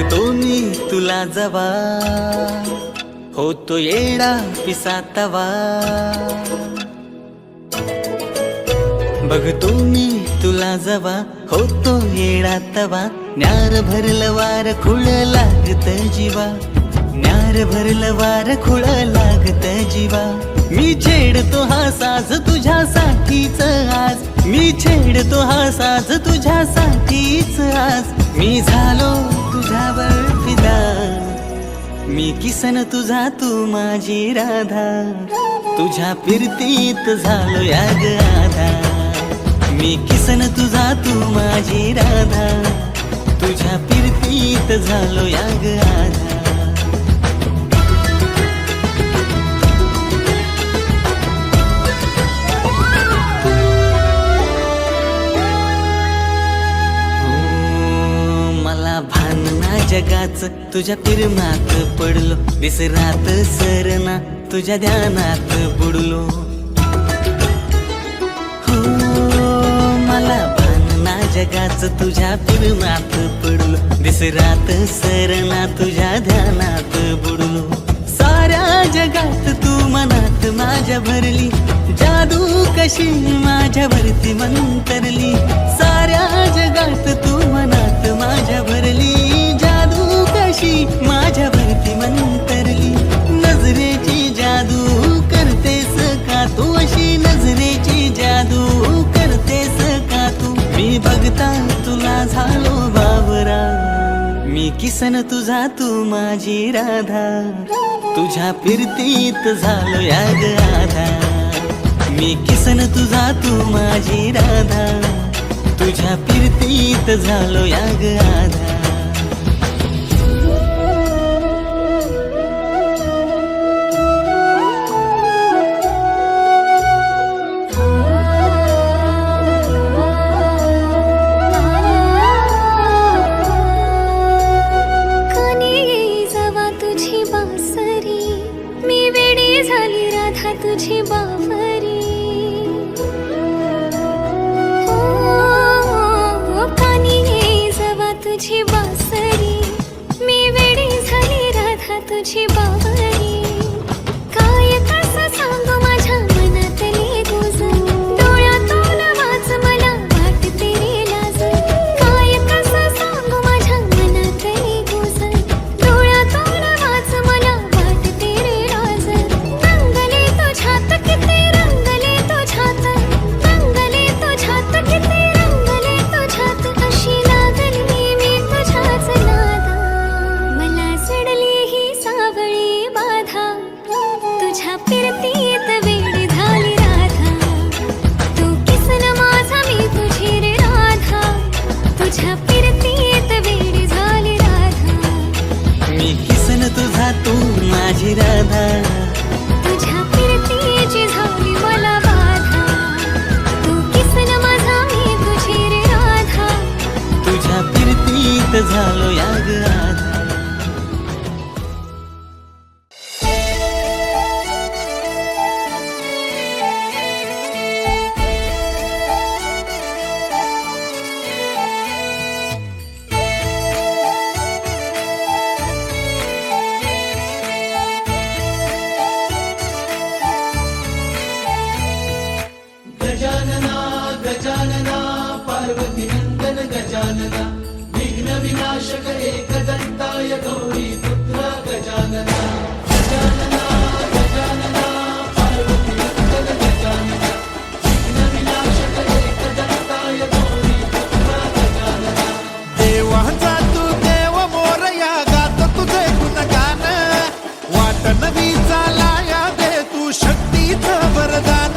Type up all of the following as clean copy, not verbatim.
बघतो मी तुला जवा, होतो येडा पिसा तवा. बघतो मी तुला जवा, होतो येडा तवा. न्यार भरलं वार खुळ लागत जीवा, न्यार भरलं वार खुळ लागत जीवा. मी छेडतो हा साज तुझ्यासाठीच आज, मी छेडतो हा साज तुझ्यासाठीच आज. मी झालो तुझ्यावर फिदा, मी किसन तुझा तू माझी राधा. तुझ्या फिरतीत झालो या ग आधा, मी किसन तुझा तू माझी राधा. तुझ्या फिरतीत झालो या ग आधा. जगाच तुझ्या प्रेमात पडलो, दिसरात सरना तुझ्या ध्यानात बुडलो. हो मला भानना जगाच तुझ्या प्रेमात पडलो, दिसरात सरना तुझ्या ध्यानात बुडलो. साऱ्या जगात तू मनात माझ्या भरली, जादू कशी माझ्यावरती मंतरली. साऱ्या जगात तू मनात माझ्या भरली, कशी माझ्यावरती मंतरली. नजरेची जादू करतेस का तू, अशी नजरेची जादू करतेस का तू. मी बघता तुला झालो बावरा, मी किसन तुझा तू माझी राधा. तुझ्या फिरतीत झालो या ग आधा, मी किसन तुझा तू माझी राधा. तुझ्या फिरतीत झालो या ग आधा. तुझी बावरी कानी जवा तुझी बासरी, मी वेडी झाली राधा तुझी बावरी. काय कसं सांगू माझ्या मनातली तुझ, डोळ्यातून वाच मला वाटते रे लाज. काय कसं सांगू माझ्या मनातली तुझ, डोळ्यातून वाच मला वाटते रे लाज. किती रंगले तुझ्यात, रंगले तुझ्यात, किती रंगले तुझ्यात. अशी लागली मी तुझ्याच नादा, मला चढली ही सावळी बाधा. तुझ्या फिरतीत वेडी झाली राधा, तू किसन माझा मी तुझी रे राधा. तुझ्या फिरतीत वेडी झाली राधा, मी किसन तुझा तू माझी राधा. तुझ्या फिरतीची झाली मला बाधा, तू किसन माझा मी तुझी रे राधा. तुझ्या फिरतीत झालो या ग आधा. गजानना विघ्न विनाशक एकदंताय गौरी पुत्र गजानना. गजानना गजानना पार्वती नंदन गजानना, विघ्न विनाशक एकदंताय गौरी पुत्र गजानना. देवाचा तू देव मोरया, गात तुझे गुणगान. वाट नवी चालाया दे तू शक्तीचं वरदान.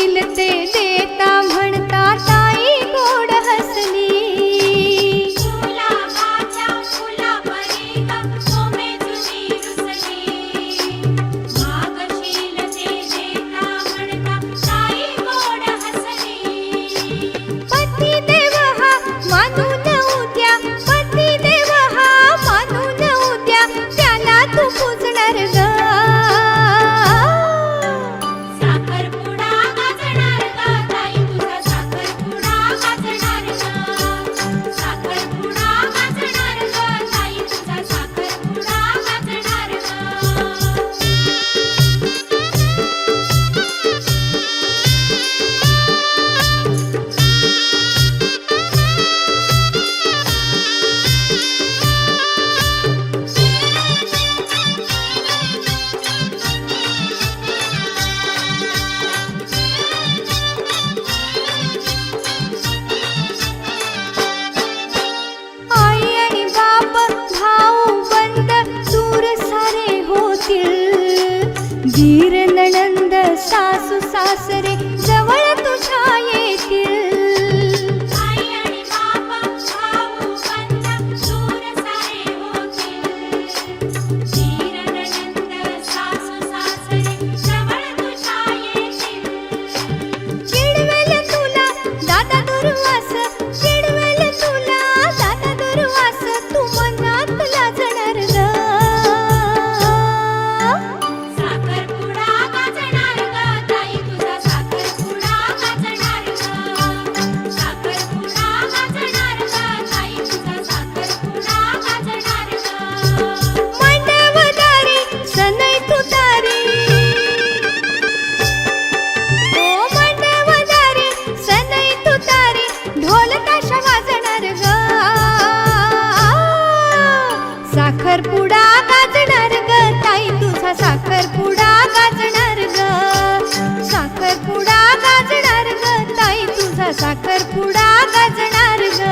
मागशील ते देता म्हणता ताई गोड हसली गुलाबाच्या फुलापरी ग सोमे तुझी रुसली मागशील ते देता म्हणता ताई गोड हसली पती देव हा मानून उद्या पती देव हा मानून उद्या त्याला तू पूजणार ग साखरपुडा गाजणार ग ताई तुझा साखरपुडा गाजणार ग साखरपुडा गाजणार ग ताई तुझा साखरपुडा गाजणार आई आणि बाप भाऊ बंद दूर सारे होतील दीर नणंद सासू सासरे जवळ तुझ्या येतील आई आणि बाप भाऊ बंद दूर सारे होतील दीर नणंद सासू सासरे जवळ तुझ्या येतील चिडवेल तुला दादा दुर्वास चिडवेल तुला दादा दुर्वास तू मनात लाजणार ग साखरपुडा गाजणार ग ताई तुझा साखरपुडा गाजणार ग साखरपुडा गाजणार ग ताई तुझा साखरपुडा गाजणार ग मांडवदारी सनई तुतारी ओ मांडवदारी सनई तुतारी ढोल ताशा वाजणार ग साखरपुडा गाजणार ग ताई तुझा साखरपुडा गाजणार ग साखरपुडा गाजणार ग ताई तुझा साखरपुडा गाजणार ग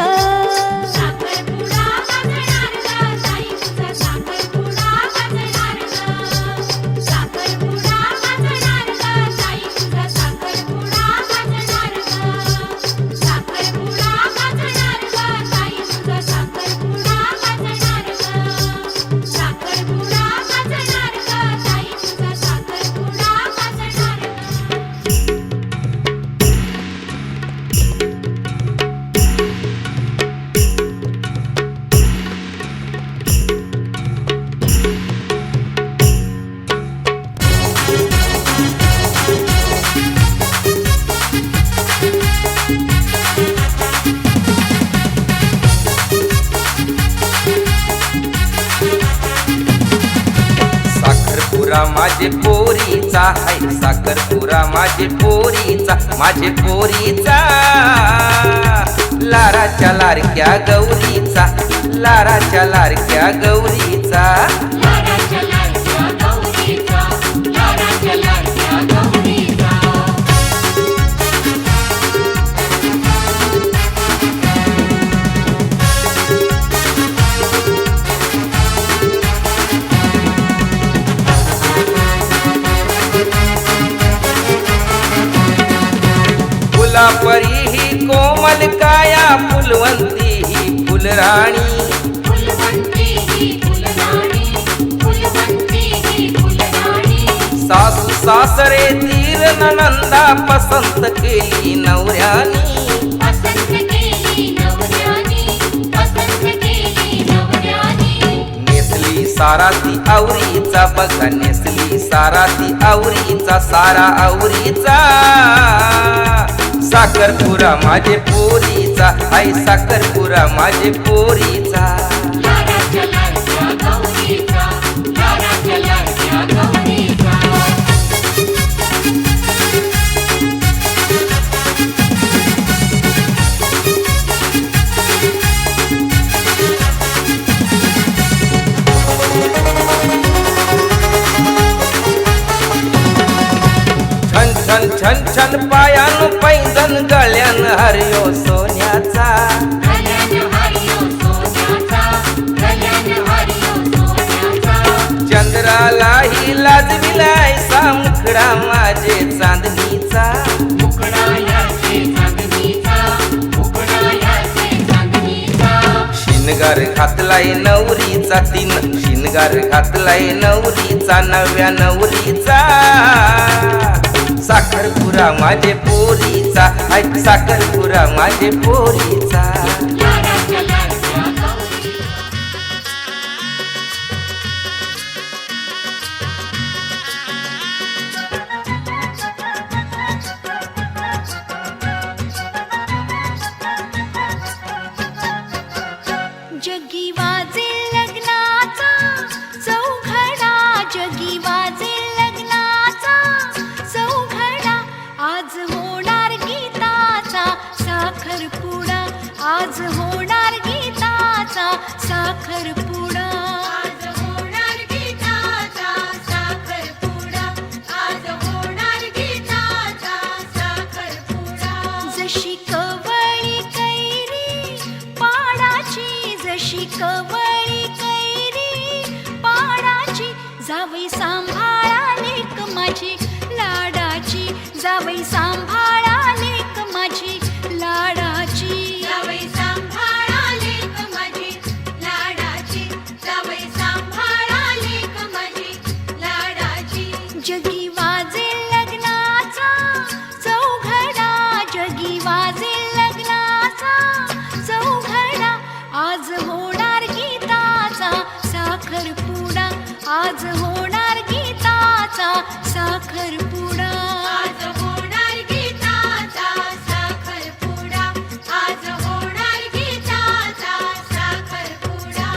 साखरपुडा गाजणार ग ताई तुझा साखरपुडा गाजणार ग साखरपुडा गाजणार ग ताई तुझा साखरपुडा गाजणार ग साखरपुडा गाजणार ग ताई तुझा साखरपुडा गाजणार ग साखरपुडा गाजणार ग ताई तुझा साखरपुडा गाजणार ग साखरपुरा माझे पोरीचा हाय साखरपुरा माझे पोरीचा लाराच्या लारक्या गौरीचा लाराच्या लारक्या गौरीचा लाराच्या लाडक्या गौरीचा लाराच्या लाडक्या गौरीचा फुलापरी ही कोमल काया फुलवंती ही फुलराणी फुलवंती ही फुलराणी फुलवंती ही फुलराणी सासू सासरे धीर ननंदा पसंत केली नवऱ्यानी पसंत केली नवऱ्यानी पसंत केली नवऱ्यानी नेसली सारा ती आवरीचा बघा नेसली सारा ती आवरीचा सारा आवरीचा साखरपुरा माझे पोरीचा आई साखरपुरा माझे पोरीचा लाराच्या लाडक्या गौरीचा लाराच्या लाडक्या गौरीचा छन छन छन छन पायान पैंजन गळ्यान हरियो सोन्याचा गल्यान हरियो सोन्याचा गल्यान हरियो सोन्याचा चंद्रालाही लाजविलाय सा मुखडा माझे चांदणीचा शिनगार घातलाय नवरीचा तीन शिनगार घातलाय नवरीचा नव्या नवरीचा साखरपुरा माझे पोरीचा साखरपुरा माझे पोरीचा जगी वाजे लग्नाचा चौघडा जगी वाजे लग्नाचा चौघडा आज होणार गीताचा साखरपुडा आज होणार गीताचा साखरपुडा आज होणार गीताचा साखरपुडा आज होणार गीताचा साखरपुडा जशी कवळी कैरी पाडाची जशी कवळी कैरी पाडाची जावई सांभाळा लेक माझी लाडाची जावई सांभाळा लेक माझी लाडाची जावई सांभाळा लेक माझी लाडाची जावई सांभाळा लेक माझी लाडाची जगी वाजे लग्नाचा चौघडा जगी वाजे लग्नाचा चौघडा आज होणार गीताचा साखरपुडा आज होणार गीताचा साखरपुडा आज होणार गीताचा साखरपुडा आज होणार गीताचा साखरपुडा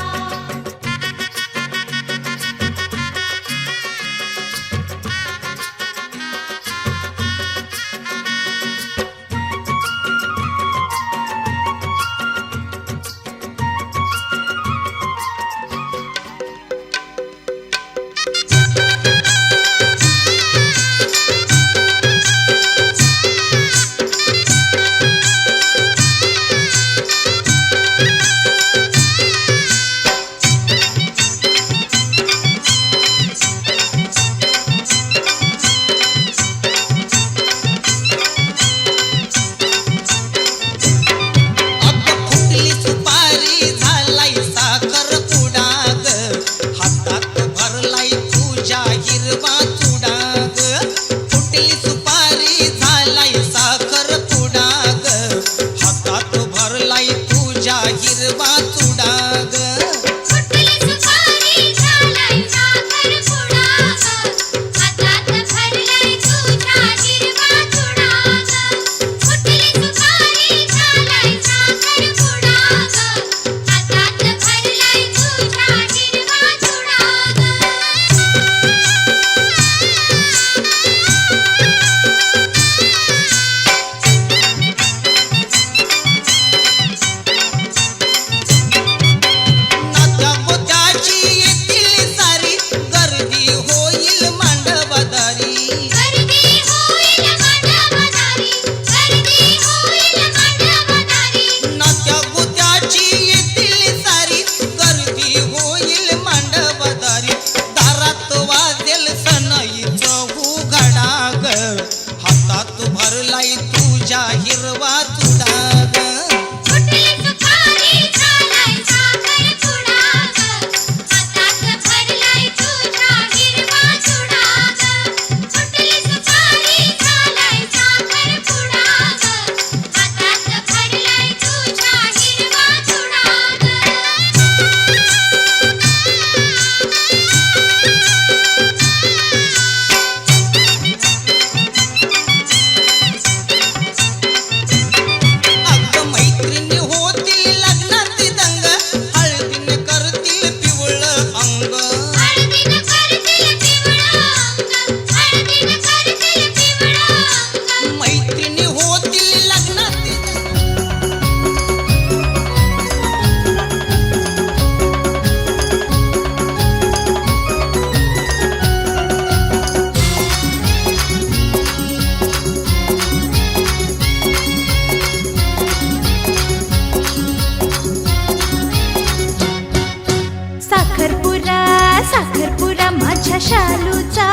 शालूचा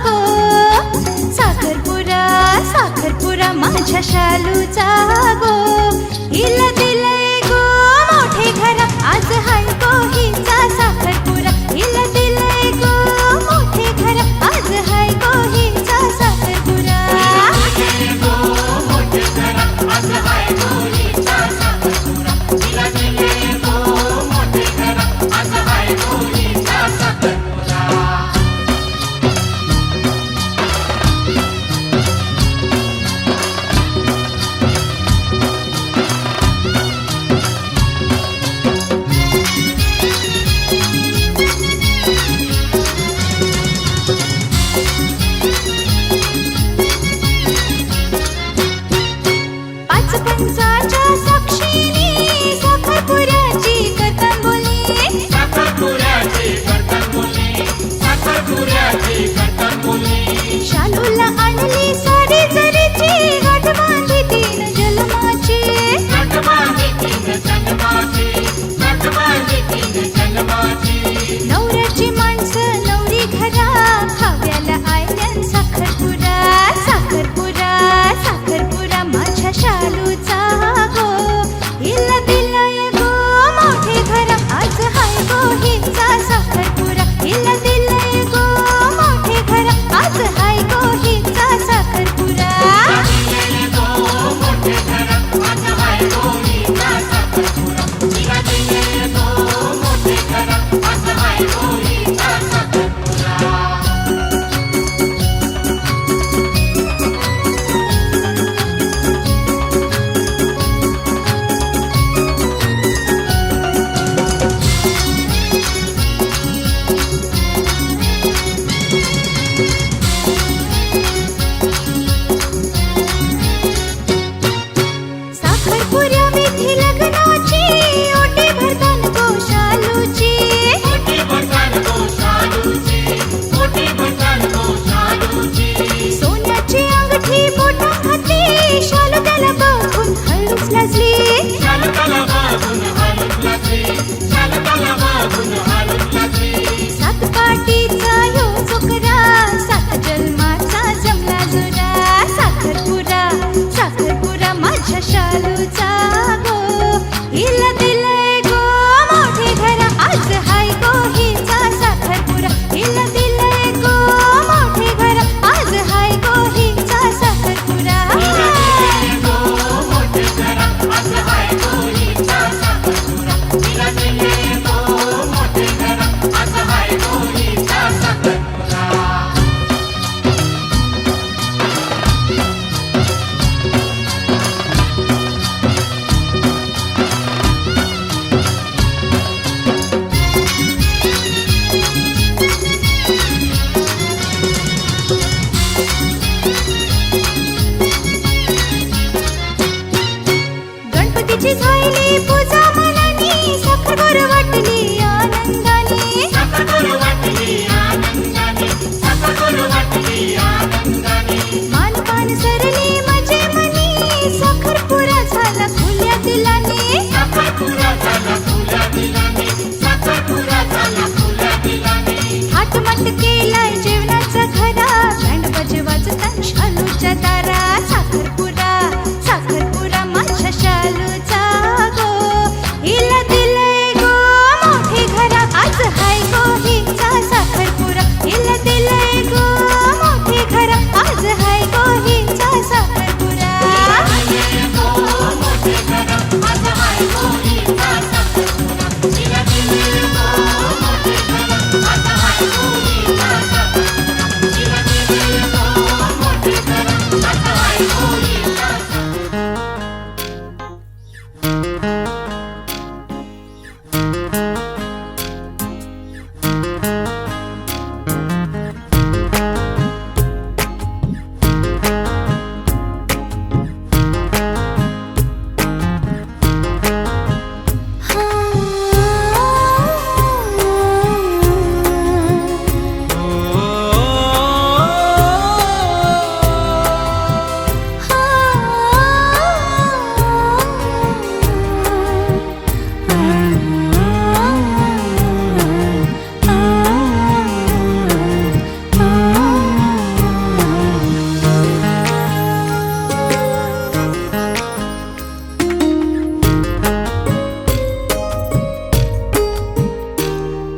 गो साखरपुरा साखरपुरा माझ्या शालूचा गो हिला दिलंय गो मोठे घर आज सात पाटीचा यो चोकरा, सात जन्माचा जमला जुरा. साखरपुरा साखरपुरा माझ्या शालूचा गो, हिला दिलंय गो मोठे घर, आज हाय गो हिचा साखरपुरा. हिला दिलंय गो मोठे घर, आज हाय गो हिचा साखरपुरा. गणपतीची झाली पूजा मनानी, साखरपुडा वाटली आनंदाने. मान पान सरली माझे मनी, साखरपुडा झाला खुल्या दिलाने. थाटमाट केलाय जेवणाचा खरा, बँड बाजे वाजतात शालूच्या दारा. साखरपुडा साखरपुडा माझ्या शालूचा गो, हिला दिलंय गो मोठे घरा, आज हाय गो हिचा साखरपुडा. हिला दिलंय गो मोठे घरा, आज हाय गो हिचा साखरपुडा.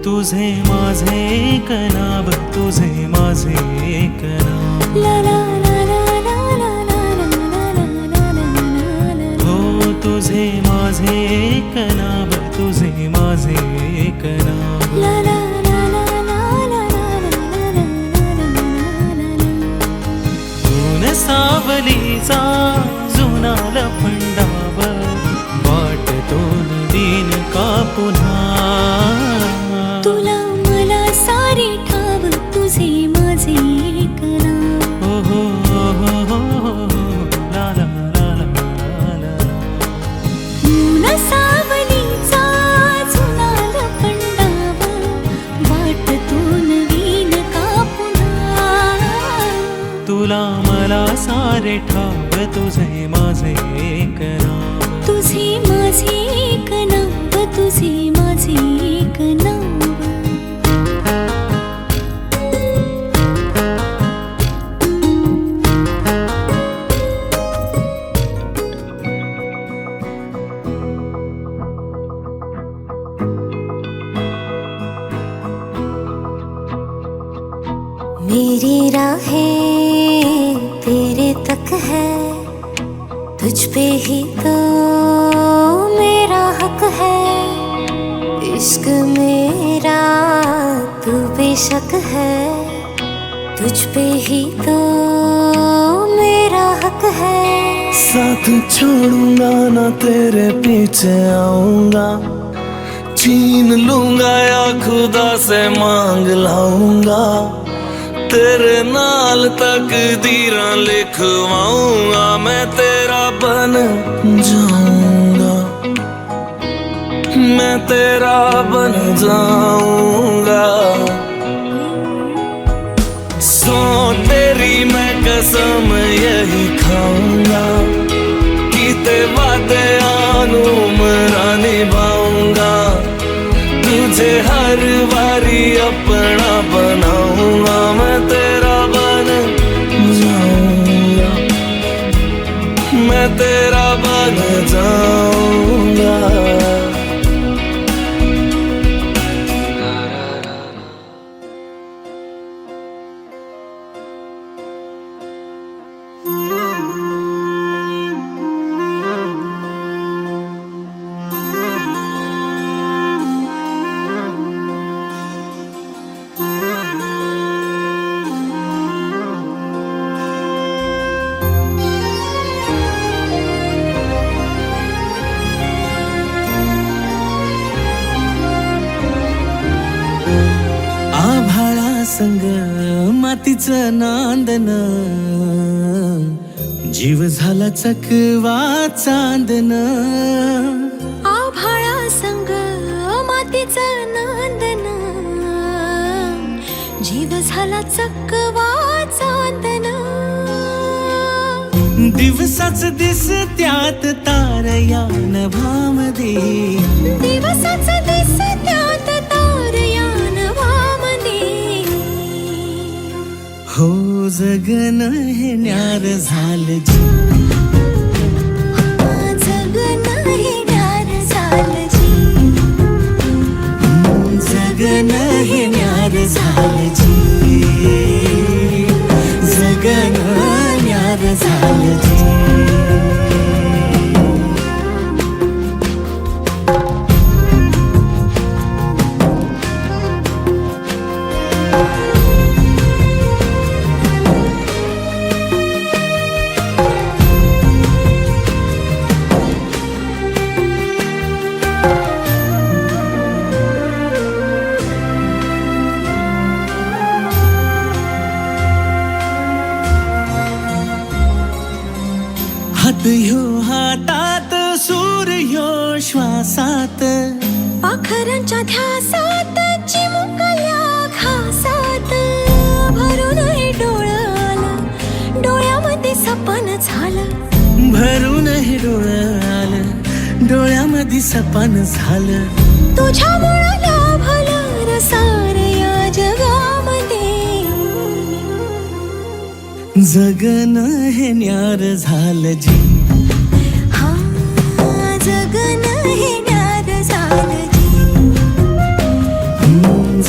तुझे माझे एक नाव, तुझे माझे एक नाव. ला ला ला ला ला ला ला ला ला ला ला. हो तुझे माझे एक नाव, तुझे माझे एक नाव. ला ला ला ला ला ला ला ला ला ला. ऊन सावलीचा जुना लफंडाव, वाटतून दिन का पुन्हा. तुला मला सारे ठाव, तुझे माझे एक नाव. हो हो हो हो हो ला ला ला ला ला. ऊन सावलीचा जुना लपंडाव, वाटतून विण का पुन्हा. तुला मला सारे ठाव, तुझे माझे एक नाव. तुझे माझे एक नाव, तुझे माझे एक नाव. मेरी राहें तेरे तक है, तुझ पे ही तो मेरा हक है. इश्क मेरा तू बेशक है, तुझ पे ही तो मेरा हक है. साथ छोड़ूंगा ना तेरे पीछे आऊंगा, छीन लूंगा या खुदा से मांग लाऊंगा. तेरे नाल तकदीरां लिखवाऊंगा, मैं तेरा बन जाऊंगा, मैं तेरा बन जाऊंगा. सो तेरी मैं कसम यही खाऊंगा, कीते वादे आनू मरा निभाऊंगा. तुझ तुझे हर बारी अपना बनाऊंगा, मैं तेरा बन जाऊंगा, मैं तेरा बन जाऊंगा। आभाळा संग मातीचं नांदन, जीव झाला चकवा चांदन. आभाळा संग मातीचं नांदन, जीव झाला चकवा चांदन. दिवसाच दिस त्यात तारया नभामध्ये, दिवसाच दिस त्यात तारया नभामध्ये. हो जगन हे न्यार झालं जी, जगन हे न्यार झालं जी, जगन हे न्यार झालं जी, जगन न्यार झालं जी. हात ह्यो हातात, सूर ह्यो श्वासात, पाखरांच्या ध्यासात, चिमुकल्या घासात. भरून हे डोळं आलं, डोळ्यामध्ये सपन झालं. भरून हे डोळं आलं, डोळ्यामध्ये सपान झालं. तुझ्यामुळं लाभलं रसार या जगामध्ये. जगन हे न्यार झालं जी, हा जगन हे न्यार झालं जी,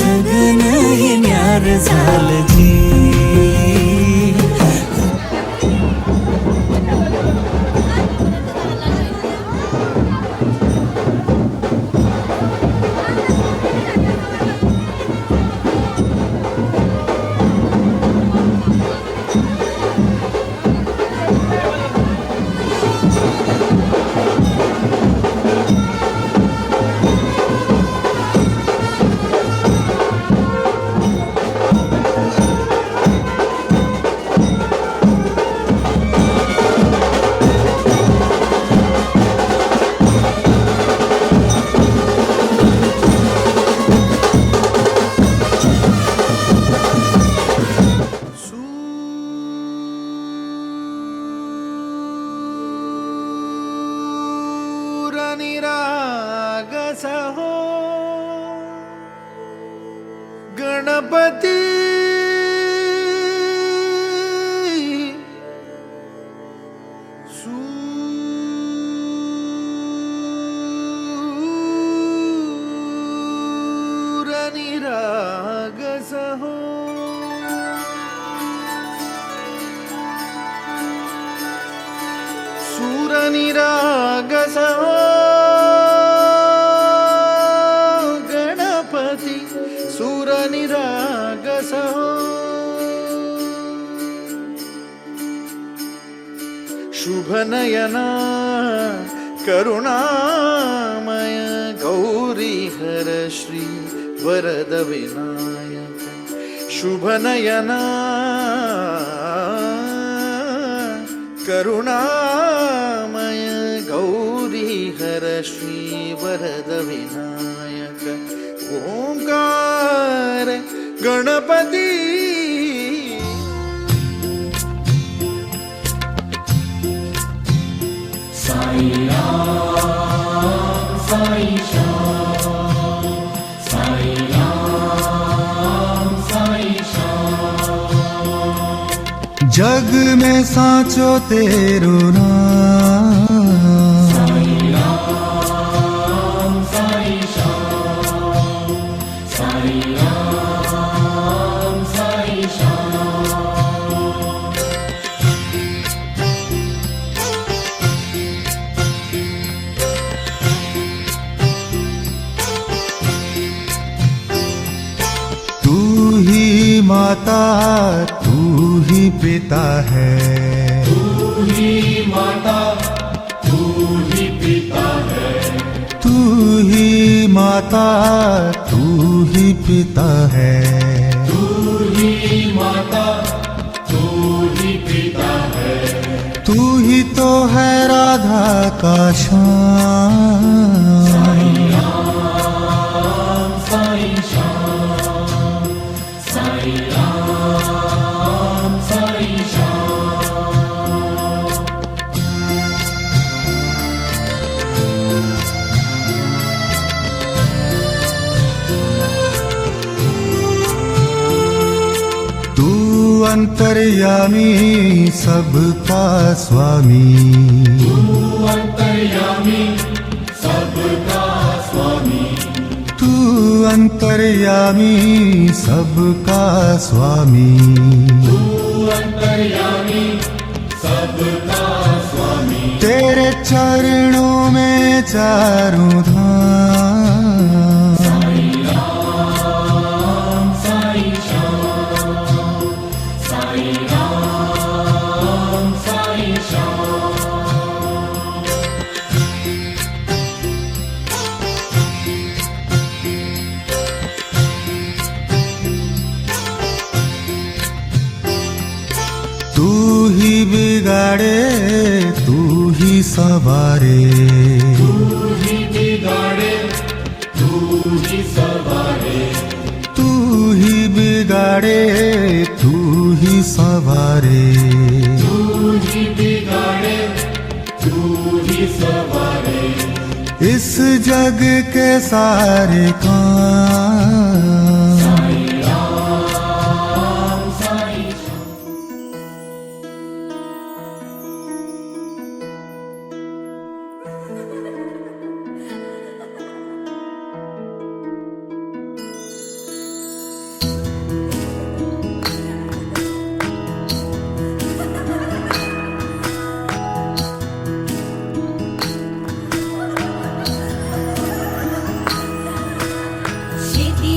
जगन हे न्यार झालं जी. हो गणपती सूरनिरागस हो सूरनिरागस हो गणपती सूरनिरागस हो शुभनयना करुणामय गौरी हर श्री वरद विनायक शुभनयना करुणामय गौरी हर श्री वरद विनायक ओंकार गणपती साई जग में साचो तेरो नाम। तू ही माता तू ही पिता है, तू ही माता तू ही पिता है, तू ही माता तू ही पिता है। तू ही माता तू ही पिता है, तू ही तो है राधा का श्याम। साईं राम साईं श्याम, साईं राम साईं श्याम। तू अंतर्यामी सबका स्वामी, तू अंतर्यामी सबका स्वामी, तू अंतर्यामी सबका स्वामी। तू अंतर्यामी सबका स्वामी। तेरे चरणों में चारों धाम। साईं राम साईं श्याम, साईं राम साईं श्याम। तू ही बिगाड़े तू ही सवारे, तू ही बिगाड़े तू ही सवारे, तू ही बिगाड़े तू ही सवारे। तू ही बिगाड़े तू ही सवारे। इस जग के सारे काम। साईं राम साईं शेती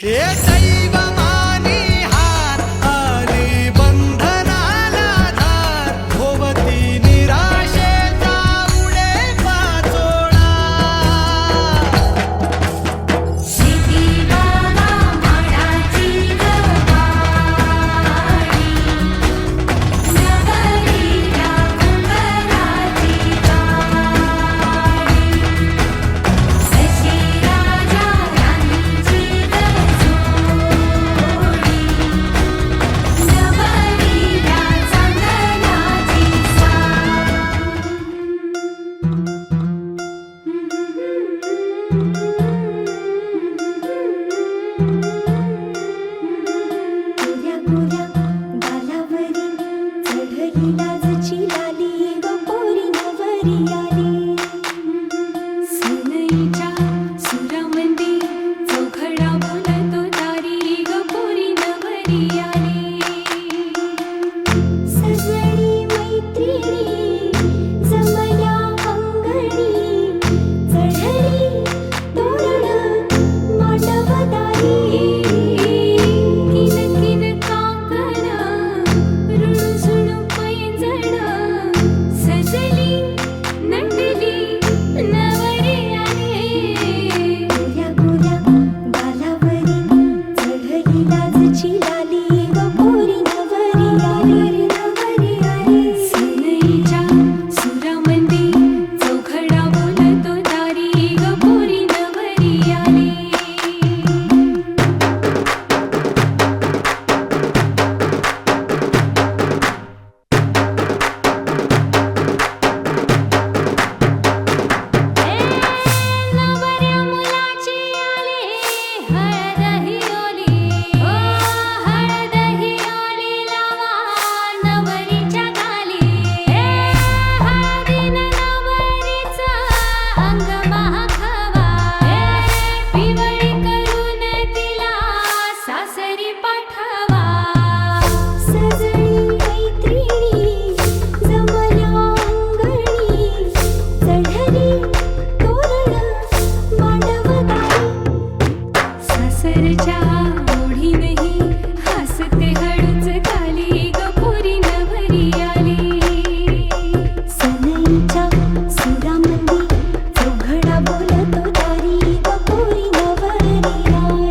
हे दैव मानी हार आली बंधनाला धार भोवती निराशेचा उडे पाचोळा शेती बाबा माडाची गवारी नगरीला मंगलाची गाडी शशी राजा यांची गजोडी नगरीला चांदण्याची गोऱ्या गोऱ्या गालावरी चढली लाजची लाली ग पोरी नवरी आली सनईच्या सुरामंदी चौघडा बोलतो दारी ग पोरी नवरी आली सजनी मैत्रिणी जमल्या अंगणी चढली तोरण मांडवदारी किन किन काकण रुणझुण पैंजण सजली नटली नवरी आली गोऱ्या गोऱ्या गालावरी चढली लाजची लाली ग पोरी नवरी आली नवरी आली सनईच्या सुरामंदी चौघडा बोलतो दारी ग पोरी नवरी आली नवऱ्या मुलाची आली हळद ही ओली ओ हळद ही ओली लावा नवरीच्या गाली हळदीनं नवरीचं अंग महाखवा पिवळी करून तिला सासरी पाठवा सजनी मैत्रिणी जमल्या अंगणी चढली तोरण मांडवदारी सासरच्या ओढीनही हसते हळूच खाली ग पोरी नवरी आली सनईच्या सुरामंदी चौघडा बोलतो दारी ग पोरी नवरी आली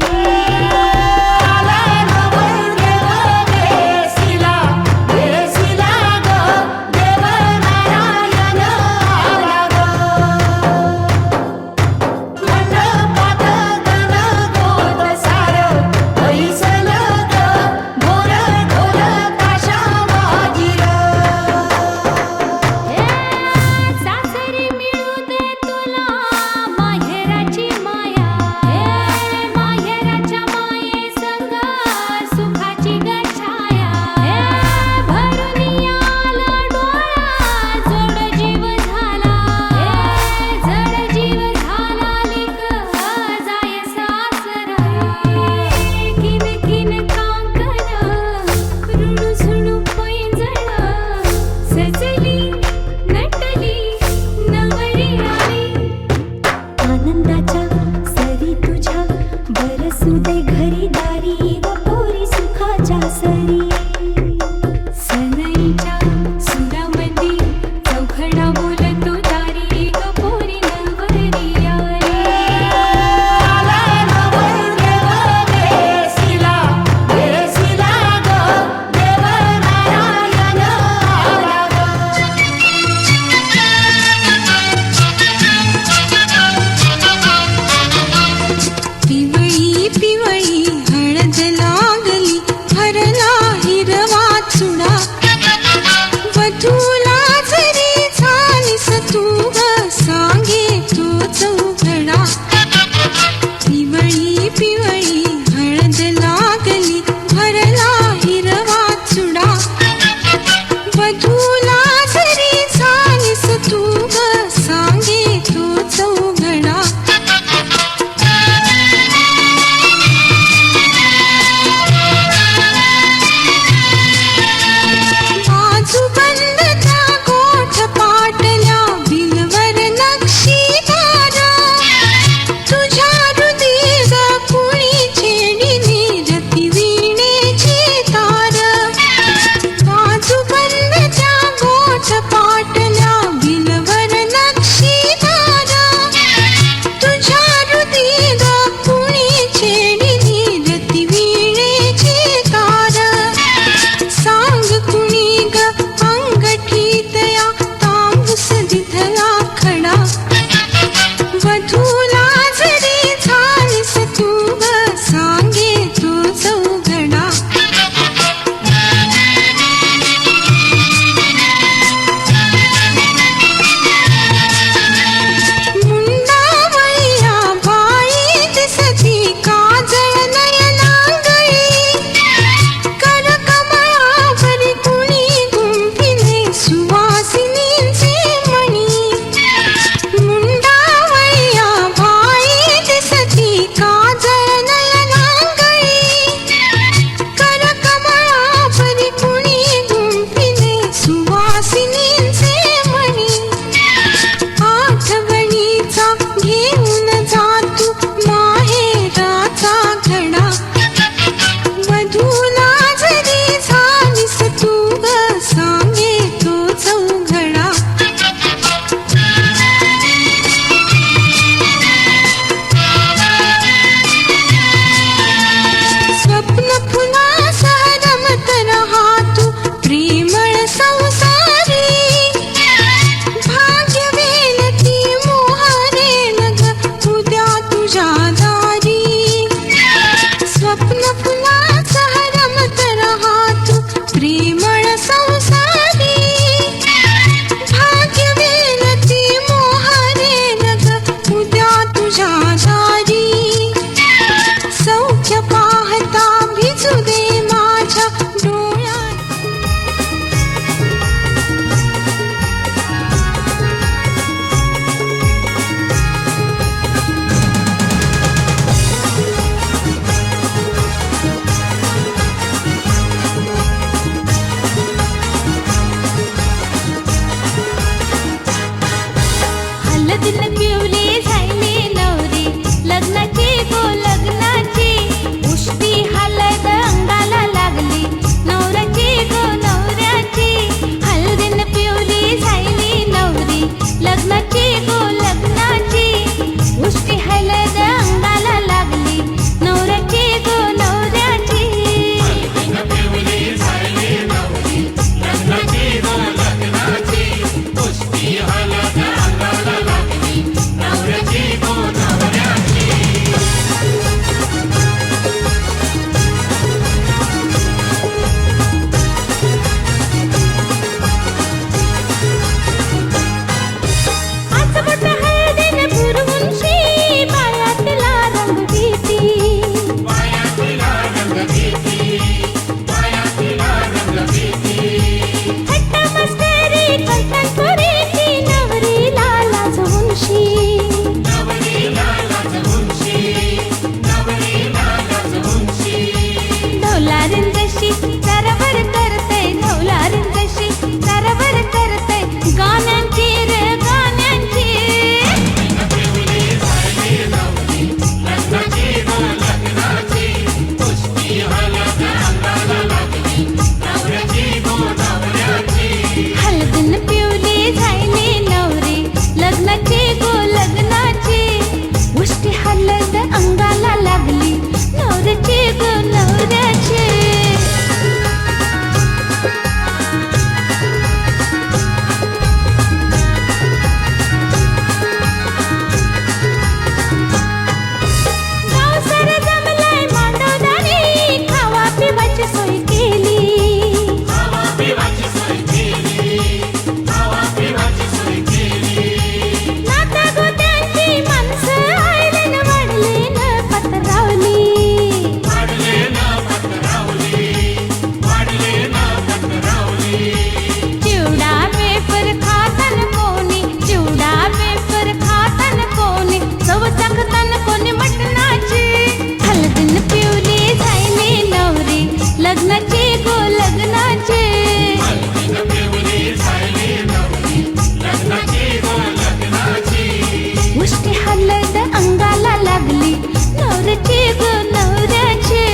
नवऱ्याचे ग नवऱ्याचे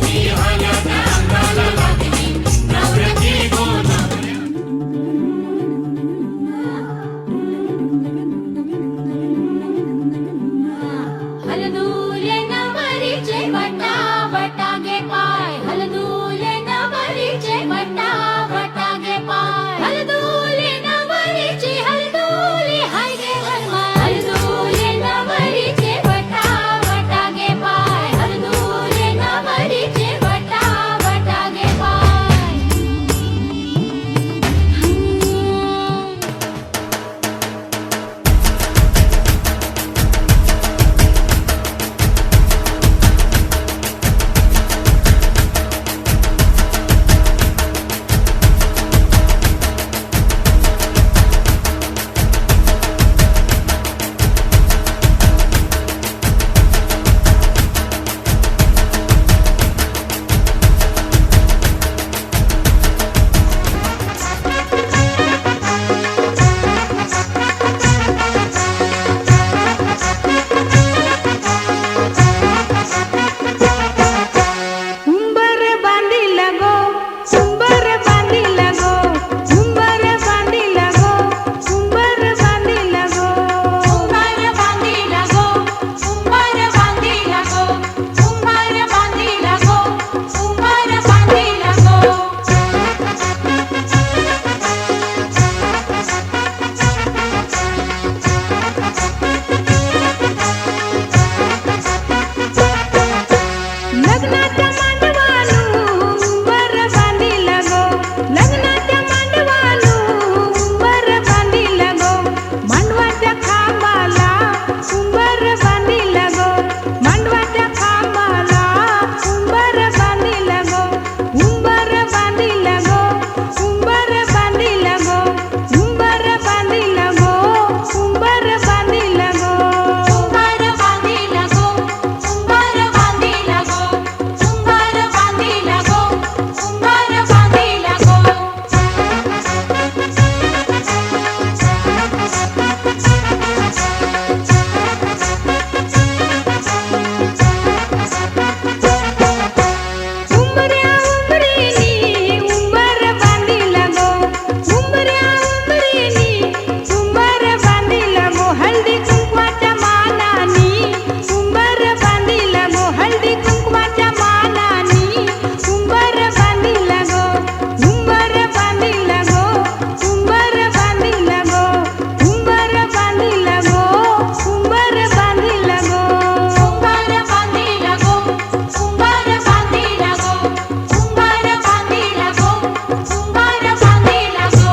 ती हलका अंगाला लागली नवऱ्याची गोनवऱ्या हलदुले नवरीचे वटा वटा गे पाय हलदुले नवरीचे वटा वटा गे पाय हलदुले नवरीचे हलदुले हाय गे हनुमान हलदुले नवरीचे वटा वटा गे पाय हलदुले नवरीचे वटा वटा गे पाय उंबर बांधिला गो उंबर बांधिला गो उंबर बांधिला गो उंबर बांधिला गो उंबर बांधिला गो उंबर बांधिला गो उंबर बांधिला गो उंबर बांधिला गो लग्नाच्या मांडवालू उंबर बांधिला गो लग्नाच्या मांडवालू उंबर बांधिला गो मांडवाच्या खांबाला उंबर बांधिला गो मांडवाच्या खांबाला उंबर बांधिला गो उंबर बांधिला गो उंबर बांधिला गो उंबर बांधिला गो उंबर बांधिला गो उंबर बांधिला गो उंबर बांधिला गो उंबर बांधिला गो उंबर बांधिला गो उंबऱ्या उंबरीनी उंबर बांधिला गो उंबऱ्या उंबरीनी उंबर बांधिला गो हळदी कुंकवाच्या मानानी उंबर बांधिला गो हळदी कुंकवाच्या मानानी उंबर बांधिला गो उंबर बांधिला गो उंबर बांधिला गो उंबर बांधिला गो उंबर बांधिला गो उंबर बांधिला गो उंबर बांधिला गो उंबर बांधिला गो उंबर बांधिला गो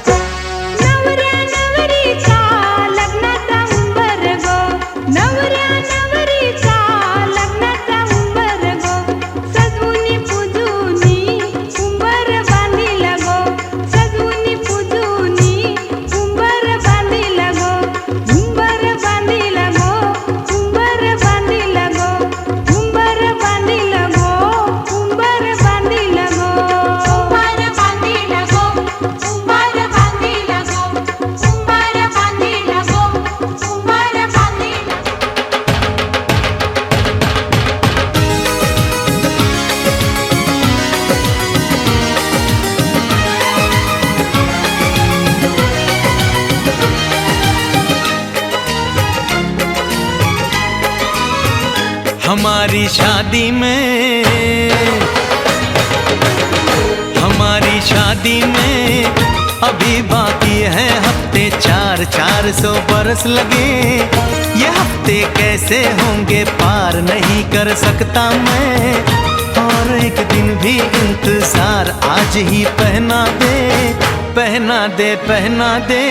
नवऱ्या नवरीचा लग्नाचा उंबर गो नवऱ्या नवरीचा लग्नाचा उंबर गो सजवुनी पूजुनी उंबर बांधिला गो सजवुनी पूजुनी उंबर बांधिला गो उंबर बांधिला गो उंबर बांधिला गो उंबर बांधिला गो उंबर बांधिला गो उंबर बांधिला गो उंबर बांधिला गो उंबर बांधिला गो उंबर बांधिला हमारी शादी में अभी बाकी है हफ्ते 400 बरस लगे ये हफ्ते कैसे होंगे पार नहीं कर सकता मैं और एक दिन भी इंतजार आज ही पहना दे पहना दे पहना दे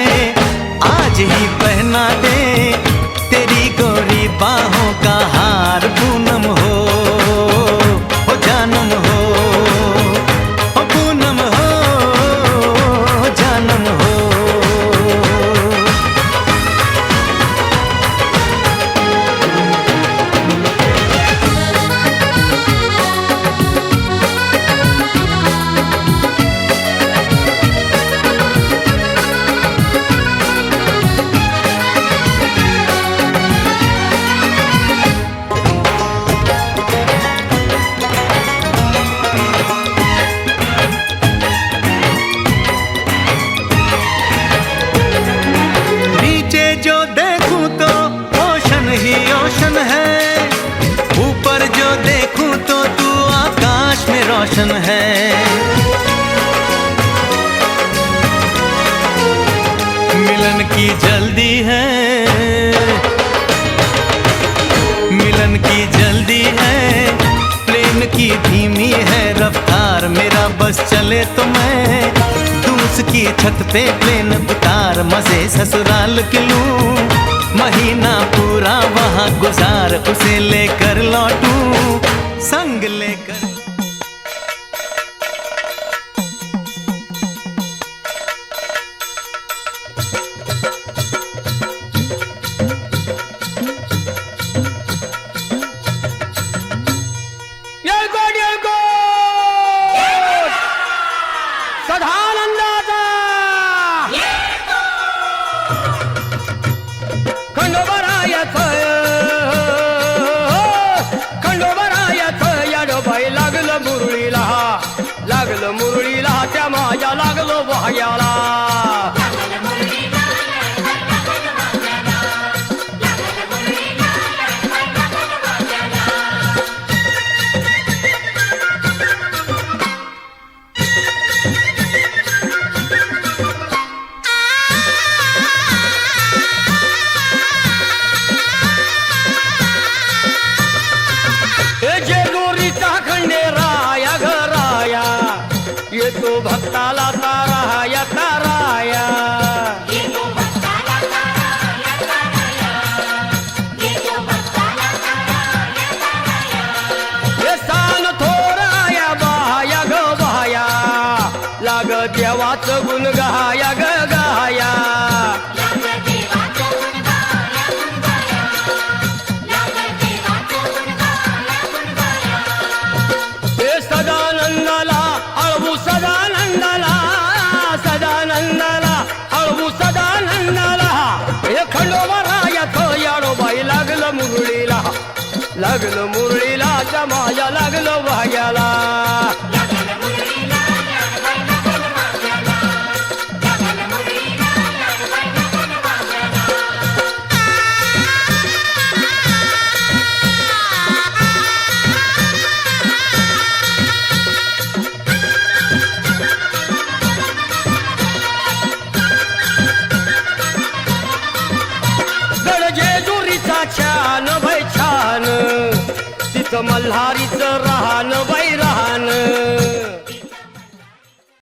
आज ही पहना दे तेरी गोरी बाहों का हार पूनम हो जानम हो पूनम हो जानम हो। रोशन है। मिलन की जल्दी है, मिलन की जल्दी है, प्रेम की धीमी है रफ्तार। मेरा बस चले तो मैं तू उसकी छत पे प्लेन उतार, मजे ससुराल के लूं, महीना पूरा वहाँ गुजार, उसे लेकर लौटूं संग लेकर। सदानंदाचा खंडोबरायाच याडोबाई लागलं मुरळीला, लागलं मुरळीला त्या माझ्या लागलो वाह्याला। जेजुरीचा खंडेराया घराया, येतो भक्ताला ताराया ताराया। हे सान थोराया बाया ग बाया, लाग देवाचं गुण गाया ग गाया। सदानंदाला अळवू सदानंदाला, सदानंदाला अळवू सदानंदाला। हे खंडोबरायाच याडोबाई लागलं मुरळीला, लागलं मुरळीला त्या माझ्या लागलं वाह्याला।